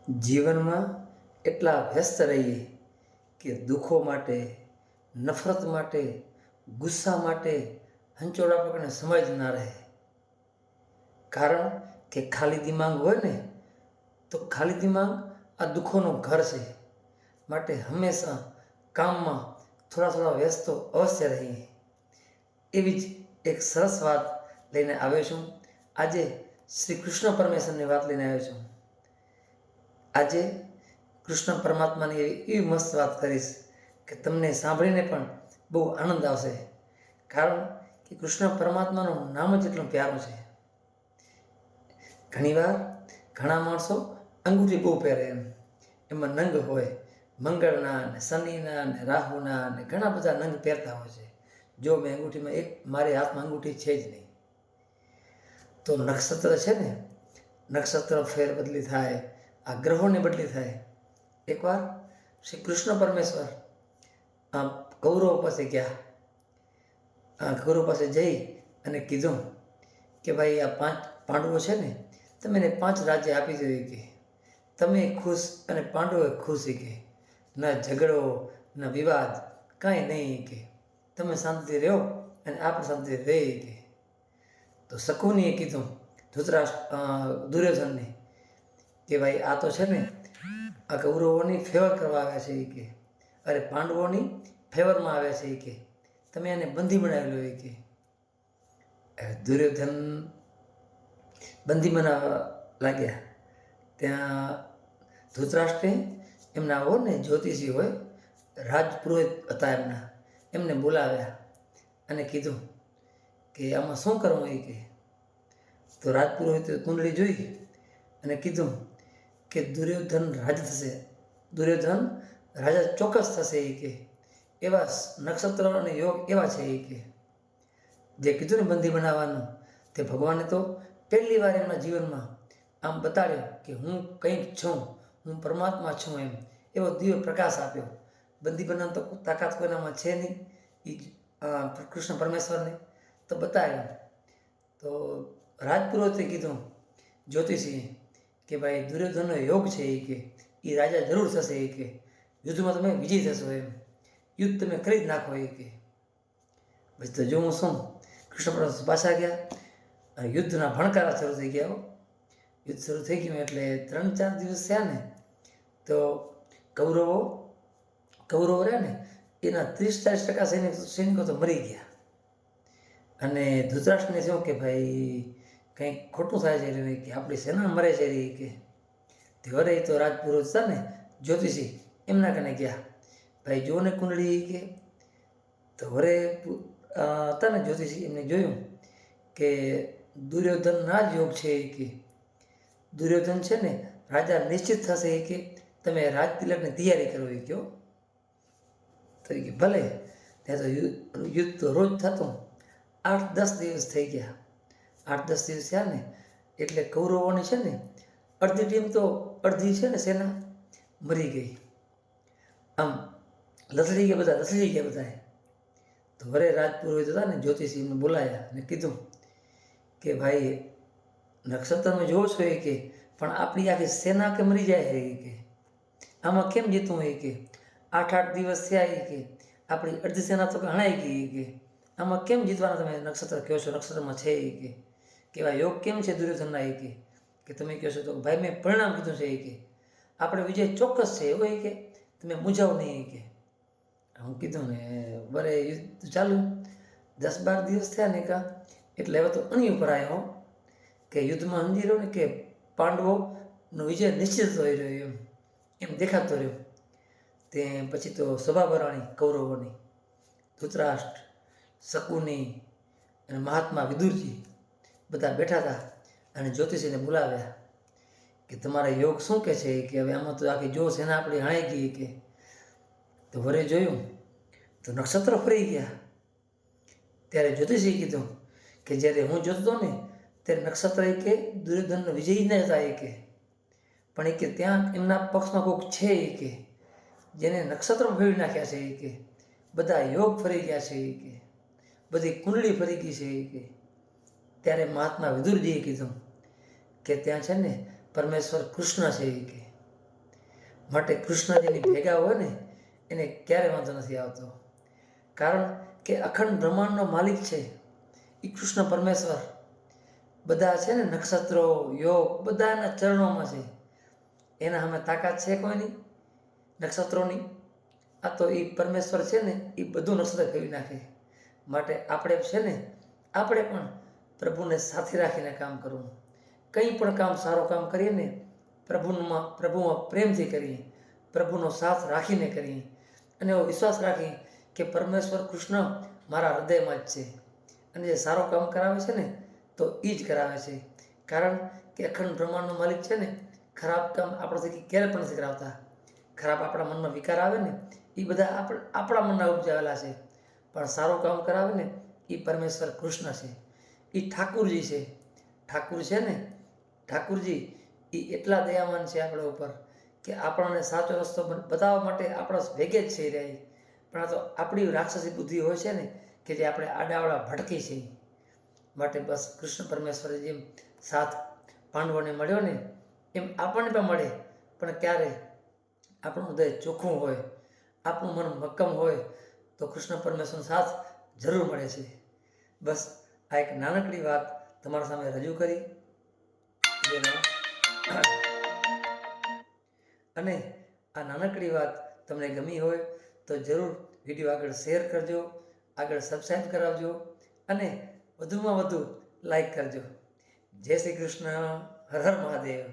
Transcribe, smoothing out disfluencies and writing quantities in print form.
જીવનમાં એટલા વ્યસ્ત રહીએ કે દુઃખો માટે, નફરત માટે, ગુસ્સા માટે હંચોળા પકડીને સમય જ ના રહે. કારણ કે ખાલી દિમાગ હોય ને તો ખાલી દિમાગ આ દુઃખોનું ઘર છે. માટે હંમેશા કામમાં થોડા થોડા વ્યસ્ત તો અવશ્ય રહીએ. એવી જ એક સરસ વાત લઈને આવ્યો છું. આજે શ્રી કૃષ્ણ પરમેશ્વરની વાત લઈને આવ્યો છું. આજે કૃષ્ણ પરમાત્માની એવી મસ્ત વાત કરીશ કે તમને સાંભળીને પણ બહુ આનંદ આવશે. કારણ કે કૃષ્ણ પરમાત્માનું નામ જ એટલું પ્યારું છે. ઘણીવાર ઘણા માણસો અંગૂઠી બહુ પહેરે, એમાં નંગ હોય, મંગળના ને શનિના ને રાહુના ને ઘણા બધા નંગ પહેરતા હોય છે. જો મેં અંગૂઠીમાં મારી હાથમાં અંગૂઠી છે જ નહીં. તો નક્ષત્ર છે ને, નક્ષત્ર ફેર બદલી થાય, આ ગ્રહોની બદલી થાય. એકવાર શ્રી કૃષ્ણ પરમેશ્વર કૌરવો પાસે ગયા. કૌરવ પાસે જઈ અને કીધું કે ભાઈ આ 5 પાંડવો છે ને, તમે એને 5 રાજ્ય આપી દો. કે તમે ખુશ અને પાંડવો ખુશ. કે ન ઝઘડો ન વિવાદ કાંઈ નહીં. કે તમે શાંતિથી રહો અને આપણે શાંતિથી રહે. કે તો શકુનીએ કીધું દુર્યોધનને કે ભાઈ આ તો છે ને આ કૌરવોની ફેવર કરવા આવ્યા છે. કે અરે પાંડવોની ફેવરમાં આવ્યા છે. કે તમે એને બંધી બનાવી લો. કે દુર્યોધન બંધી બનાવવા લાગ્યા. ત્યાં ધૃતરાષ્ટ્રે એમના હોય ને જ્યોતિષી હોય, રાજપુરોહિત હતા એમને બોલાવ્યા અને કીધું કે આમાં શું કરવું. કે તો રાજપુરોહિતે કુંડળી જોઈ અને કીધું કે દુર્યોધન રાજા થશે, દુર્યોધન રાજા ચોક્કસ થશે. કે એવા નક્ષત્ર અને યોગ એવા છે. કે જે કીધું ને બંધી બનાવવાનું, તે ભગવાને તો પહેલી વાર એમના જીવનમાં આમ બતાડ્યો કે હું કંઈક છું, હું પરમાત્મા છું. એવો દિવ્ય પ્રકાશ આપ્યો. બંધી બનાવવાની તો તાકાત કોઈનામાં છે નહીં. એ કૃષ્ણ પરમેશ્વરને તો બતાવ્યો. તો રાજપુરોહિતે કીધું જ્યોતિષીએ કે ભાઈ દુર્યોધનનો યોગ છે. કે એ રાજા જરૂર થશે. કે યુદ્ધમાં તમે વિજય થશો. યુદ્ધ તમે કરી જ નાખો. કે પછી તો જોવું શું, કૃષ્ણ પરમેશ્વર પાછા ગયા અને યુદ્ધના ભણકારા શરૂ થઈ ગયા. યુદ્ધ શરૂ થઈ ગયું એટલે 3-4 દિવસ થયા ને તો કૌરવો રહ્યા ને એના 30-40% સૈનિકો તો મરી ગયા. અને ધૃતરાષ્ટ્રને શું કે ભાઈ કંઈક ખોટું થાય છે. કે આપણી સેના મરે છે. કે ત્યારે તો રાજપુરોહિત હતા ને જ્યોતિષી એમના કને ગયા. ભાઈ જો ને કુંડળી. કે તો વરે હતા ને જ્યોતિષી એમને જોયું કે દુર્યોધનના જ યોગ છે. કે દુર્યોધન છે ને રાજા નિશ્ચિત થશે. કે તમે રાજ તિલકની તૈયારી કરો. કહો તો કે ભલે. ત્યાં તો યુદ્ધ તો રોજ થતું. 8-10 દિવસ થઈ ગયા. 8-10 દિવસ થયા ને એટલે કૌરવોની છે ને અડધી ટીમ તો અડધી છે ને સેના મરી ગઈ. આમ લથડી ગયા બધા. તો વરે રાજપુરોહિત હતા ને જ્યોતિષી એમને બોલાયા અને કીધું કે ભાઈ નક્ષત્રમાં જોવો છો. કે પણ આપણી આખી સેના કે મરી જાય. કે આમાં કેમ જીતવું. કે 8-8 દિવસ થયા. કે આપણી અડધી સેના તો હણાઈ ગઈ. કે આમાં કેમ જીતવાના તમે નક્ષત્ર કહો છો, નક્ષત્રમાં છે. કે કેવા યોગ કેમ છે દુર્યોધનના. કે તમે કહો છો તો ભાઈ મેં પરિણામ કીધું છે. કે આપણે વિજય ચોક્કસ છે. એવો કે તમે મૂંઝાવ નહીં. કે હું કીધું ને બરે યુદ્ધ ચાલુ 10-12 દિવસ થયા ને એટલે હવે તો અણી ઉપર આવ્યો કે યુદ્ધમાં સમજી રહ્યો ને કે પાંડવોનો વિજય નિશ્ચિત થઈ રહ્યો એમ દેખાતો રહ્યો. તે પછી તો સભા ભરાણી કૌરવોની. ધૃતરાષ્ટ્ર, શકુની અને મહાત્મા વિદુરજી બધા બેઠા હતા અને જ્યોતિષીને બોલાવ્યા કે તમારા યોગ શું કહે છે. કે હવે આમાં તો આખી જો સેના આપણી હણાઈ ગઈ. કે તો વરે જોયું તો નક્ષત્ર ફરી ગયા. ત્યારે જ્યોતિષીએ કીધું કે જ્યારે હું જોતો ને ત્યારે નક્ષત્ર કે દુર્યોધનનો વિજય ન હતા. કે પણ કે ત્યાં એમના પક્ષમાં કોઈક છે. કે જેને નક્ષત્ર ફેરવી નાખ્યા છે. કે બધા યોગ ફરી ગયા છે. કે બધી કુંડળી ફરી ગઈ છે. કે ત્યારે મહાત્મા વિદુરજીએ કીધું કે ત્યાં છે ને પરમેશ્વર કૃષ્ણ છે. કે માટે કૃષ્ણ જેની ભેગા હોય ને એને ક્યારે વાંધો નથી આવતો, કારણ કે અખંડ બ્રહ્માંડનો માલિક છે એ કૃષ્ણ પરમેશ્વર. બધા છે ને નક્ષત્રો યોગ બધા એના ચરણોમાં છે, એના સામે તાકાત છે કોઈની નક્ષત્રોની? આ તો એ પરમેશ્વર છે ને એ બધું નક્ષત્ર ફેરવી નાખે. માટે આપણે છે ને આપણે પણ પ્રભુને સાથે રાખીને કામ કરવું. કંઈ પણ કામ સારું કામ કરીએ ને પ્રભુમાં પ્રેમથી કરીએ, પ્રભુનો સાથ રાખીને કરીએ અને એવો વિશ્વાસ રાખીએ કે પરમેશ્વર કૃષ્ણ મારા હૃદયમાં જ છે અને જે સારું કામ કરાવે છે ને તો એ જ કરાવે છે, કારણ કે અખંડ બ્રહ્માંડનો માલિક છે ને ખરાબ કામ આપણાથી ક્યારે પણ નથી કરાવતા. ખરાબ આપણા મનમાં વિકાર આવે ને એ બધા આપણા મનના ઉપજાવેલા છે, પણ સારું કામ કરાવે ને એ પરમેશ્વર કૃષ્ણ છે, એ ઠાકુરજી છે. ઠાકુર છે ને ઠાકુરજી એ એટલા દયાવાન છે આપણા ઉપર કે આપણને સાચો રસ્તો બતાવવા માટે આપણા ભેગે જ છે રહે. પણ આ તો આપણી રાક્ષસી બુદ્ધિ હોય છે ને કે જે આપણે આડાવડા ભટકી છે. માટે બસ કૃષ્ણ પરમેશ્વરે જેમ સાથ પાંડવોને મળ્યો ને એમ આપણને પણ મળે, પણ ક્યારે આપણું હૃદય ચોખ્ખું હોય, આપણું મન મક્કમ હોય તો કૃષ્ણ પરમેશ્વરનો સાથ જરૂર મળે છે. બસ આ એક નાનકડી વાત તમારા સામે રજૂ કરી. અને આ નાનકડી વાત તમને ગમી હોય તો જરૂર વિડીયો આગળ શેર કરજો, આગળ સબસ્ક્રાઈબ કરાવજો અને વધુમાં વધુ લાઈક કરજો. જય શ્રી કૃષ્ણ. હર હર મહાદેવ.